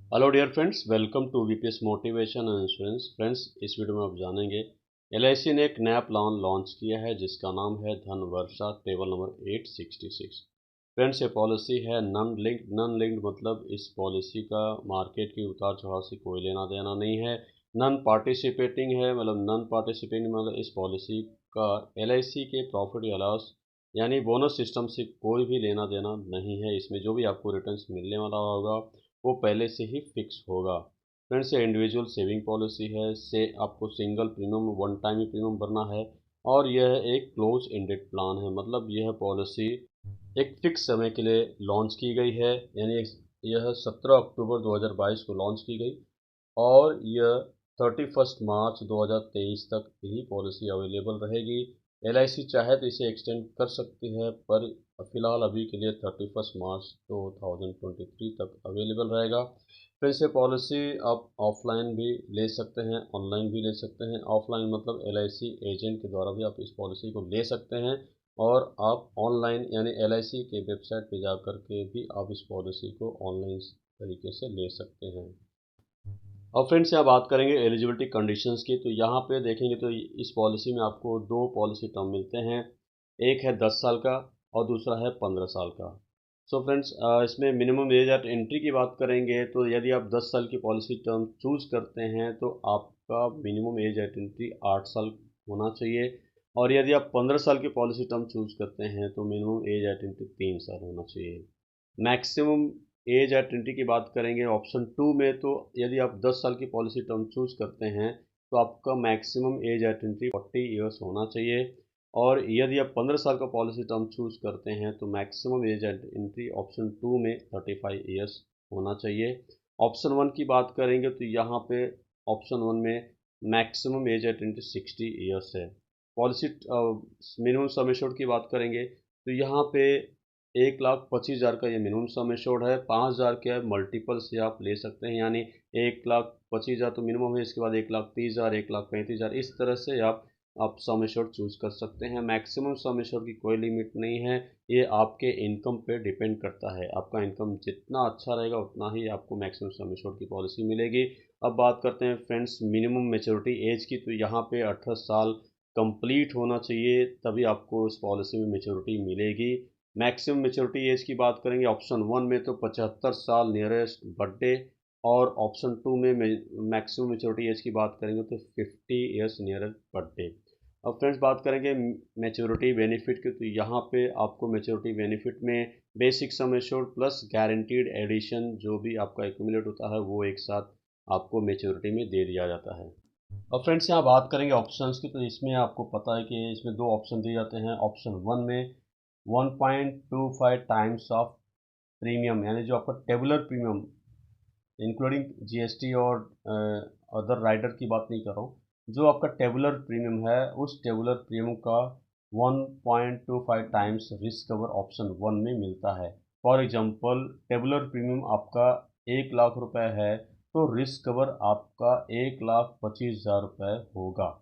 Hello dear friends, welcome to VPS motivation and insurance. Friends, इस video में आप जानेंगे एलआईसी ने एक नया प्लान लॉन्च किया है जिसका नाम है धन वर्षा टेबल नंबर 866। फ्रेंड्स, ये पॉलिसी है नन लिंक्ड मतलब इस पॉलिसी का मार्केट की उतार चढ़ाव से कोई लेना देना नहीं है। नन पार्टिसिपेटिंग है, मतलब नन पार्टिसिपेटिंग मतलब इस पॉलिसी का एलआईसी के प्रॉफिट या लॉस यानी बोनस सिस्टम से कोई भी लेना देना नहीं है। इसमें जो भी आपको रिटर्न्स मिलने वाला होगा वो पहले से ही फिक्स होगा। फ्रेंड्स, ये इंडिविजुअल सेविंग पॉलिसी है, से आपको सिंगल प्रीमियम वन टाइम ही प्रीमियम भरना है और यह एक क्लोज एंडेड प्लान है। मतलब यह पॉलिसी एक फिक्स समय के लिए लॉन्च की गई है, यानी यह 17 अक्टूबर 2022 को लॉन्च की गई और यह 31 मार्च 2023 तक ही पॉलिसी अवेलेबल रहेगी। एलआईसी चाहे तो इसे एक्सटेंड कर सकती है, पर फिलहाल अभी के लिए 31 मार्च 2023 तक अवेलेबल रहेगा। फिर से पॉलिसी आप ऑफलाइन भी ले सकते हैं, ऑनलाइन भी ले सकते हैं। ऑफलाइन मतलब एलआईसी एजेंट के द्वारा भी आप इस पॉलिसी को ले सकते हैं और आप ऑनलाइन यानी एलआईसी के वेबसाइट पर जा कर के भी आप इस पॉलिसी को ऑनलाइन तरीके से ले सकते हैं। और फ्रेंड्स, यहाँ बात करेंगे एलिजिबिलिटी कंडीशंस की, तो यहाँ पे देखेंगे तो इस पॉलिसी में आपको दो पॉलिसी टर्म मिलते हैं। एक है 10 साल का और दूसरा है 15 साल का। सो फ्रेंड्स, इसमें मिनिमम एज एट एंट्री की बात करेंगे तो यदि आप 10 साल की पॉलिसी टर्म चूज करते हैं तो आपका मिनिमम एज एट एंट्री 8 साल होना चाहिए और यदि आप 15 साल की पॉलिसी टर्म चूज करते हैं तो मिनिमम एज एट एंट्री 3 साल होना चाहिए। मैक्सिमम एज एट एंट्री की बात करेंगे ऑप्शन टू में, तो यदि आप 10 साल की पॉलिसी टर्म चूज करते हैं तो आपका maximum age at entry 40 years होना चाहिए और यदि आप 15 साल का पॉलिसी टर्म चूज करते हैं तो maximum age at entry option two में 35 ईयर्स होना चाहिए। ऑप्शन वन की बात करेंगे तो यहाँ पे ऑप्शन वन में maximum age at entry 60 years है। पॉलिसी मिनिमम सम एश्योर्ड की बात करेंगे तो यहाँ पे 1,25,000 का ये मिनिमम सम एश्योर्ड है। 5,000 के मल्टीपल से आप ले सकते हैं, यानी 1,25,000 तो मिनिमम है, इसके बाद 1,30,000, 1,35,000 इस तरह से आप सम एश्योर्ड चूज कर सकते हैं। मैक्सिमम सम एश्योर्ड की कोई लिमिट नहीं है, ये आपके इनकम पे डिपेंड करता है। आपका इनकम जितना अच्छा रहेगा उतना ही आपको मैक्सिमम सम एश्योर्ड की पॉलिसी मिलेगी। अब बात करते हैं फ्रेंड्स मिनिमम मेच्योरिटी एज की, तो यहाँ पे 18 साल कंप्लीट होना चाहिए तभी आपको इस पॉलिसी में मेच्योरिटी मिलेगी। मैक्सिमम मेच्योरिटी एज की बात करेंगे ऑप्शन वन में तो 75 साल नियरेस्ट बर्थडे और ऑप्शन टू में मैक्सिमम मेच्योरिटी एज की बात करेंगे तो 50 ईयर्स नियरेस्ट बर्थडे। अब फ्रेंड्स बात करेंगे मेच्योरिटी बेनिफिट की, तो यहाँ पे आपको मेच्योरिटी बेनिफिट में basic sum assured plus guaranteed addition जो भी आपका एक्यूमुलेट होता है वो एक साथ आपको मेच्योरिटी में दे दिया जाता है। अब फ्रेंड्स यहाँ बात करेंगे ऑप्शंस की, तो इसमें आपको पता है कि इसमें दो ऑप्शन दिए जाते हैं। ऑप्शन वन में 1.25 टाइम्स ऑफ प्रीमियम, यानी जो आपका टेबुलर प्रीमियम इंक्लूडिंग जीएसटी और अदर राइडर की बात नहीं कर रहा हूँ, जो आपका टेबुलर प्रीमियम है उस टेबुलर प्रीमियम का 1.25 times risk cover option one में मिलता है। फॉर एग्जांपल, टेबुलर प्रीमियम आपका 1 लाख रुपए है तो रिस्क कवर आपका 1,25,000 रुपये होगा।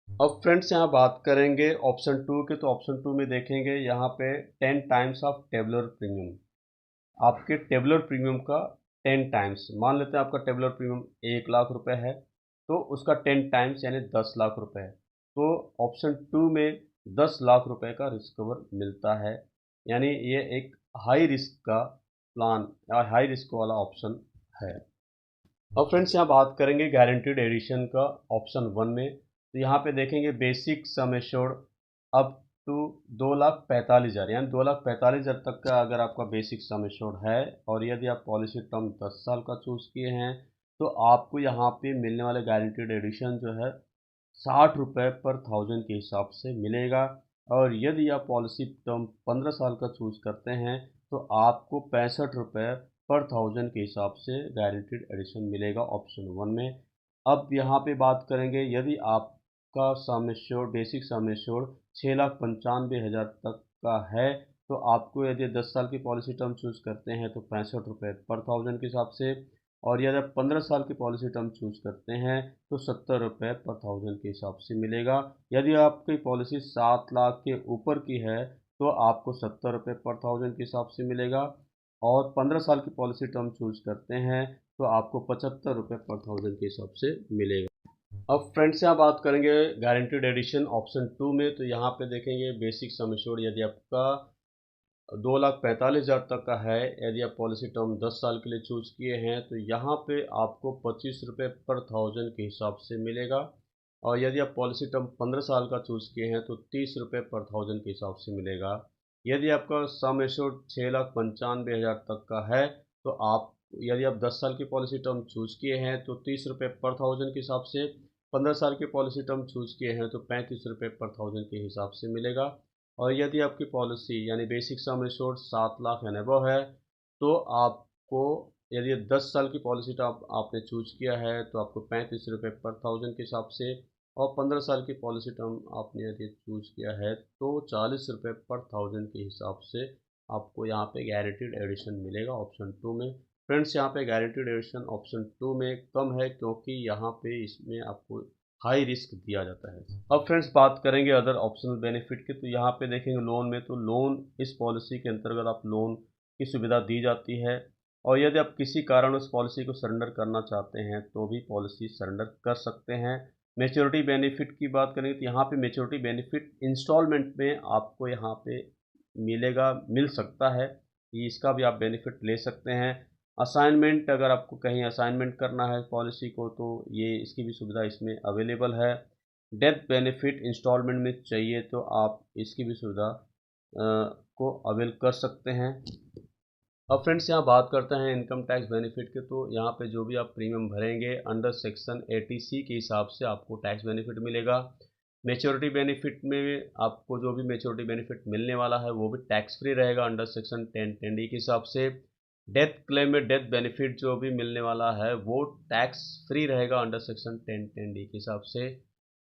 अब फ्रेंड्स यहाँ बात करेंगे ऑप्शन टू के, तो ऑप्शन टू में देखेंगे यहाँ पे 10 टाइम्स ऑफ टेबुलर प्रीमियम, आपके टेबुलर प्रीमियम का 10 टाइम्स। मान लेते हैं आपका टेबुलर प्रीमियम 1 लाख रुपए है तो उसका 10 टाइम्स यानी 10 लाख रुपए है, तो ऑप्शन टू में 10 लाख रुपए का रिस्क कवर मिलता है। यानी ये एक हाई रिस्क का प्लान या हाई रिस्क वाला ऑप्शन है। अब फ्रेंड्स यहाँ बात करेंगे गारंटीड एडिशन का ऑप्शन वन में, तो यहाँ पे देखेंगे basic sum assured up to 2,45,000, यानी 2,45,000 तक का अगर आपका बेसिक सम एश्योर्ड है और यदि आप पॉलिसी टर्म 10 साल का चूज किए हैं तो आपको यहाँ पे मिलने वाले गारंटीड एडिशन जो है 60 रुपये पर थाउजेंड के हिसाब से मिलेगा और यदि आप पॉलिसी टर्म 15 साल का चूज करते हैं तो आपको 65 रुपये पर थाउजेंड के हिसाब से गारंटीड एडिशन मिलेगा ऑप्शन वन में। अब यहाँ पे बात करेंगे यदि आपका sum assured basic sum assured 6,95,000 तक का है तो आपको यदि 10 साल की पॉलिसी टर्म चूज करते हैं तो 65 रुपये पर थाउजेंड के हिसाब से और यदि आप 15 साल की पॉलिसी टर्म चूज करते हैं तो 70 रुपये पर थाउजेंड के हिसाब से मिलेगा। यदि आपकी पॉलिसी 7 लाख के ऊपर की है तो आपको 70 रुपये पर थाउजेंड के हिसाब से मिलेगा और 15 साल की पॉलिसी टर्म चूज करते हैं तो आपको 75 रुपये पर थाउजेंड के हिसाब से मिलेगा। अब फ्रेंड्स यहाँ बात करेंगे गारंटीड एडिशन ऑप्शन 2 में। तो यहाँ पे देखेंगे बेसिक सम एश्योर्ड यदि आपका 2,45,000 तक का है, यदि आप पॉलिसी टर्म 10 साल के लिए चूज किए हैं तो यहाँ पे आपको 25 रुपये पर थाउजेंड के हिसाब से मिलेगा। और यदि आप पॉलिसी टर्म 15 साल का चूज किए हैं तो 30 रुपये पर थाउजेंड के हिसाब से मिलेगा। यदि आपका सम एश्योर्ड 6,95,000 तक का है तो आप, यदि आप 10 साल की पॉलिसी टर्म चूज किए हैं तो 30 रुपये पर थाउजेंड के हिसाब से, 15 साल की पॉलिसी टर्म चूज किए हैं तो 35 रुपये पर थाउजेंड के हिसाब से मिलेगा। और यदि आपकी पॉलिसी यानी basic sum assured 7 lakh and above है तो आपको, यदि 10 साल की पॉलिसी आपने चूज किया है तो आपको 35 रुपये पर थाउजेंड के हिसाब से, और 15 साल की पॉलिसी टर्म आपने यदि चूज किया है तो 40 रुपये पर थाउजेंड के हिसाब से आपको यहाँ पे गारंटीड एडिशन मिलेगा ऑप्शन 2 में। फ्रेंड्स यहाँ पे गारंटीड एडिशन ऑप्शन 2 में कम है क्योंकि यहाँ पे इसमें आपको हाई रिस्क दिया जाता है। अब फ्रेंड्स बात करेंगे अदर ऑप्शनल बेनिफिट की। तो यहाँ पे देखेंगे लोन में, तो लोन इस पॉलिसी के अंतर्गत आप लोन की सुविधा दी जाती है। और यदि आप किसी कारण उस पॉलिसी को सरेंडर करना चाहते हैं तो भी पॉलिसी सरेंडर कर सकते हैं। मैच्योरिटी बेनिफिट की बात करेंगे तो यहाँ पे मैच्योरिटी बेनिफिट इंस्टॉलमेंट में आपको यहाँ पे मिल सकता है, इसका भी आप बेनिफिट ले सकते हैं। असाइनमेंट, अगर आपको कहीं असाइनमेंट करना है पॉलिसी को तो ये इसकी भी सुविधा इसमें अवेलेबल है। डेथ बेनिफिट इंस्टॉलमेंट में चाहिए तो आप इसकी भी सुविधा को अवेल कर सकते हैं। अब फ्रेंड्स यहाँ बात करते हैं इनकम टैक्स बेनिफिट के। तो यहाँ पे जो भी आप प्रीमियम भरेंगे अंडर सेक्शन 80C के हिसाब से आपको टैक्स बेनिफिट मिलेगा। मेच्योरिटी बेनिफिट में आपको जो भी मेच्योरिटी बेनिफिट मिलने वाला है वो भी टैक्स फ्री रहेगा अंडर सेक्शन 10(10)(d) के हिसाब से। डेथ क्लेम में डेथ बेनिफिट जो भी मिलने वाला है वो टैक्स फ्री रहेगा अंडर सेक्शन 10(10)(d) के हिसाब से।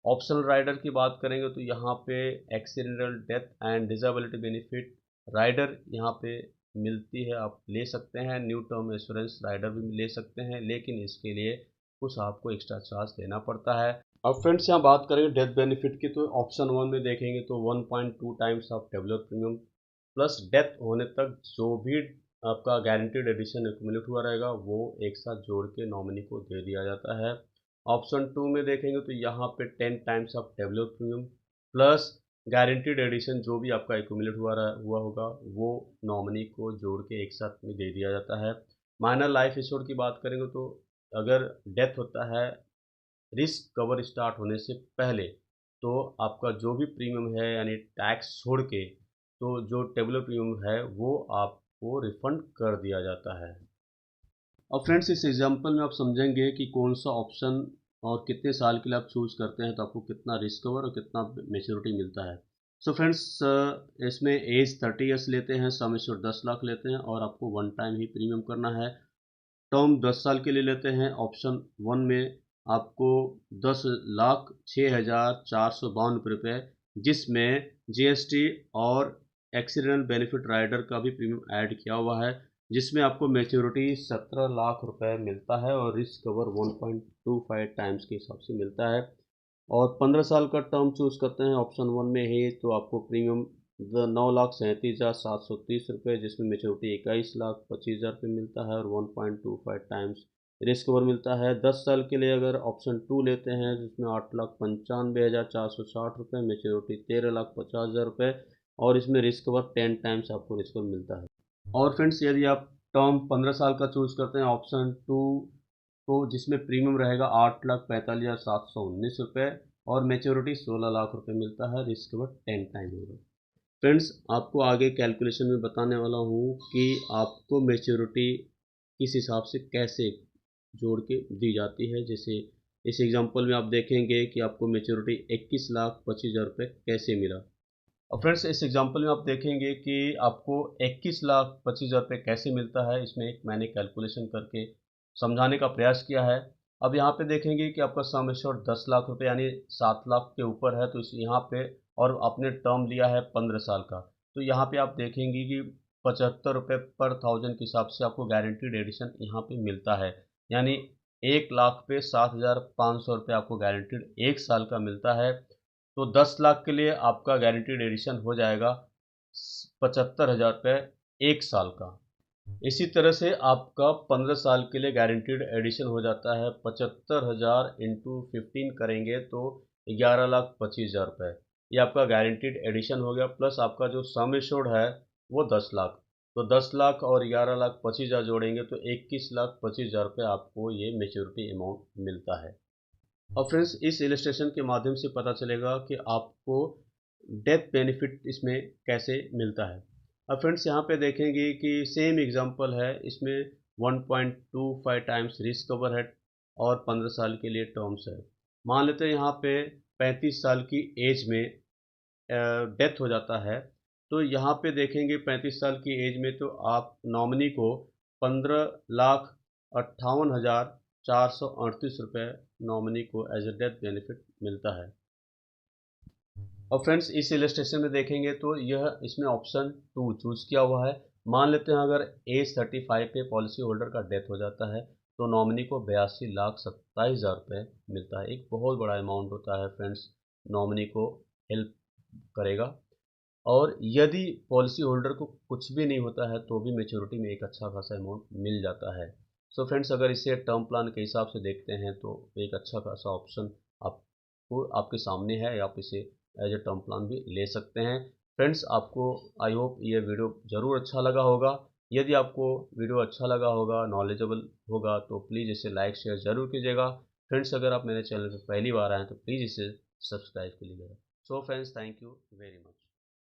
ऑप्शनल राइडर की बात करेंगे तो यहाँ पे accidental death and disability benefit rider यहाँ पे मिलती है, आप ले सकते हैं। न्यू टर्म एश्योरेंस राइडर भी ले सकते हैं, लेकिन इसके लिए कुछ आपको एक्स्ट्रा चार्ज देना पड़ता है। अब फ्रेंड्स यहाँ बात करेंगे डेथ बेनिफिट की। तो ऑप्शन 1 में देखेंगे तो 1.2 times of tabular premium plus death होने तक जो भी आपका गारंटीड एडिशन एक्यूमुलेट हुआ रहेगा वो एक साथ जोड़ के नॉमिनी को दे दिया जाता है। ऑप्शन 2 में देखेंगे तो यहाँ पे 10 times of tabular premium plus guaranteed addition जो भी आपका एक्यूमुलेट हुआ होगा वो नॉमिनी को जोड़ के एक साथ में दे दिया जाता है। माइनर लाइफ एश्योर्ड की बात करेंगे तो अगर डेथ होता है रिस्क कवर स्टार्ट होने से पहले तो आपका जो भी प्रीमियम है यानी टैक्स छोड़ के, तो जो टेबुलर प्रीमियम है वो आपको रिफंड कर दिया जाता है। अब फ्रेंड्स इस एग्जांपल में आप समझेंगे कि कौन सा ऑप्शन और कितने साल के लिए आप चूज करते हैं तो आपको कितना रिस्क कवर और कितना मेच्योरिटी मिलता है। सो फ्रेंड्स इसमें एज 30 ईयर्स लेते हैं, सम एश्योर्ड 10 लाख लेते हैं और आपको वन टाइम ही प्रीमियम करना है। टर्म 10 साल के लिए लेते हैं। ऑप्शन 1 में आपको 10,06,452 रुपये जिसमें जीएसटी और एक्सीडेंटल बेनिफिट राइडर का भी प्रीमियम ऐड किया हुआ है, जिसमें आपको मैच्योरिटी 17 लाख रुपए मिलता है और रिस्क कवर 1.25 टाइम्स के हिसाब से मिलता है। और 15 साल का टर्म चूज करते हैं ऑप्शन 1 में ही तो आपको प्रीमियम 9,37,730 रुपये जिसमें मेच्योरिटी 21,25,000 रुपये मिलता है और 1.25 टाइम्स रिस्क कवर मिलता है। 10 साल के लिए अगर ऑप्शन 2 लेते हैं जिसमें 8,95,460 रुपये, मेच्योरिटी 13,50,000 रुपये और इसमें रिस्क कवर 10 टाइम्स आपको रिस्क कवर मिलता है। और फ्रेंड्स यदि आप टर्म 15 साल का चूज करते हैं ऑप्शन 2 तो जिसमें प्रीमियम रहेगा 8,45,719 रुपये और मेच्योरिटी 16 लाख रुपए मिलता है, रिस्क कवर 10 टाइम होगा। फ्रेंड्स आपको आगे कैलकुलेशन में बताने वाला हूँ कि आपको मेच्योरिटी किस हिसाब से कैसे जोड़ के दी जाती है। जैसे इस एग्जांपल में आप देखेंगे कि आपको मेच्योरिटी 21,25,000 रुपये कैसे मिला। और फ्रेंड्स इस एग्जांपल में आप देखेंगे कि आपको 21,25,000 रुपये कैसे मिलता है। इसमें एक मैंने कैलकुलेशन करके समझाने का प्रयास किया है। अब यहाँ पे देखेंगे कि आपका सम एश्योर्ड 10 लाख रुपये यानी 7 लाख के ऊपर है तो इस यहाँ पे, और आपने टर्म लिया है 15 साल का, तो यहाँ पे आप देखेंगे कि 75 रुपये पर थाउजेंड के हिसाब से आपको गारंटीड एडिशन यहाँ पे मिलता है। यानी 1 लाख पे 7,500 रुपये आपको गारंटीड 1 साल का मिलता है। तो 10 लाख के लिए आपका गारंटीड एडिशन हो जाएगा 75,000 रुपये 1 साल का। इसी तरह से आपका 15 साल के लिए गारंटीड एडिशन हो जाता है 75,000 इंटू 15 करेंगे तो 11,25,000 रुपये। ये आपका गारंटीड एडिशन हो गया, प्लस आपका जो सम एश्योर्ड है वो 10 लाख। तो 10 लाख और 11,25,000 जोड़ेंगे तो 21,25,000 रुपये आपको ये मेच्योरिटी अमाउंट मिलता है। और फ्रेंड्स, इस इलस्ट्रेशन के माध्यम से पता चलेगा कि आपको डेथ बेनिफिट इसमें कैसे मिलता है। अब फ्रेंड्स यहाँ पे देखेंगे कि सेम एग्जांपल है, इसमें 1.25 टाइम्स रिस्क कवर है और 15 साल के लिए टर्म्स है। मान लेते हैं यहाँ पे 35 साल की एज में डेथ हो जाता है, तो यहाँ पे देखेंगे 35 साल की एज में तो आप नॉमिनी को 15,58,438 रुपये नॉमिनी को एज ए डेथ बेनिफिट मिलता है। और फ्रेंड्स, इस इलस्ट्रेशन में देखेंगे तो यह इसमें ऑप्शन 2 चूज किया हुआ है। मान लेते हैं अगर एज 35 पे पॉलिसी होल्डर का डेथ हो जाता है तो नॉमिनी को 82,27,000 रुपये मिलता है। एक बहुत बड़ा अमाउंट होता है फ्रेंड्स, नॉमिनी को हेल्प करेगा। और यदि पॉलिसी होल्डर को कुछ भी नहीं होता है तो भी मेच्योरिटी में एक अच्छा खासा अमाउंट मिल जाता है। सो फ्रेंड्स, अगर इसे टर्म प्लान के हिसाब से देखते हैं तो एक अच्छा खासा ऑप्शन आपको आपके सामने है, आप इसे एज ए टर्म प्लान भी ले सकते हैं। फ्रेंड्स, आपको आई होप ये वीडियो ज़रूर अच्छा लगा होगा। यदि आपको वीडियो अच्छा लगा होगा, नॉलेजेबल होगा, तो प्लीज़ इसे लाइक शेयर ज़रूर कीजिएगा। फ्रेंड्स, अगर आप मेरे चैनल पर पहली बार आए हैं तो प्लीज़ इसे सब्सक्राइब कीजिएगा। So friends, thank you very much.